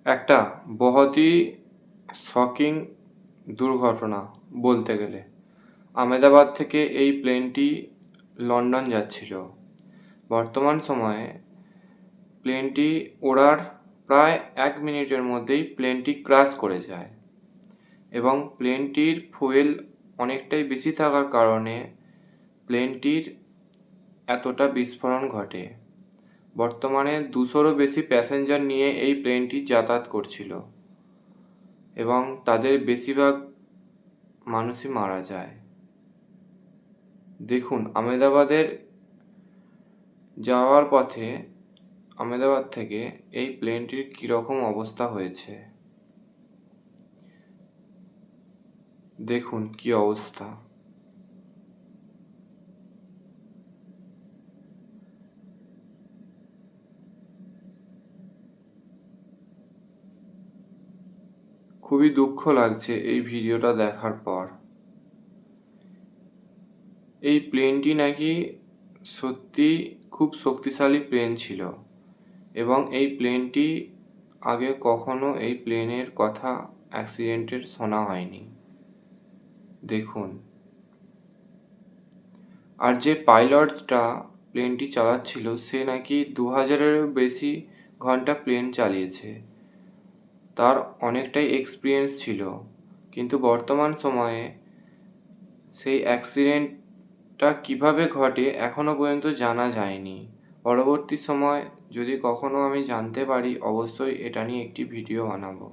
একটা बहुत ही শকিং দুর্ঘটনা বলতে গেলে। আহমেদাবাদ থেকে এই প্লেনটি লন্ডন যাচ্ছিল। বর্তমান সময়ে প্লেনটি ওড়ার প্রায় 1 মিনিটের মধ্যেই প্লেনটি ক্র্যাশ করে যায় এবং প্লেনটির ফুয়েল অনেকটাই বেশি থাকার কারণে প্লেনটির এতটা বিস্ফোরণ ঘটে। বর্তমানে 200-রও বেশি প্যাসেঞ্জার নিয়ে এই প্লেনটি যাতায়াত করছিল এবং তাদের বেশিরভাগ মানুষই মারা যায়। দেখুন আহমেদাবাদের যাওয়ার পথে আহমেদাবাদ থেকে এই প্লেনটির কীরকম অবস্থা হয়েছে। দেখুন কি অবস্থা। খুবই দুঃখ লাগছে এই ভিডিওটা দেখার পর। এই প্লেনটি নাকি সত্যি খুব শক্তিশালী প্লেন ছিল এবং এই প্লেনটি আগে কখনো এই প্লেনের কথা অ্যাক্সিডেন্টের শোনা হয়নি। দেখুন, আর যে পাইলটটা প্লেনটি চালাচ্ছিল সে নাকি 2000-এরও বেশি ঘন্টা প্লেন চালিয়েছে। তার অনেকটাই এক্সপিরিয়েন্স ছিল, কিন্তু বর্তমান সময়ে সেই অ্যাক্সিডেন্টটা কীভাবে ঘটে এখনও পর্যন্ত জানা যায়নি। পরবর্তী সময় যদি কখনো আমি জানতে পারি অবশ্যই এটা নিয়ে একটি ভিডিও বানাবো।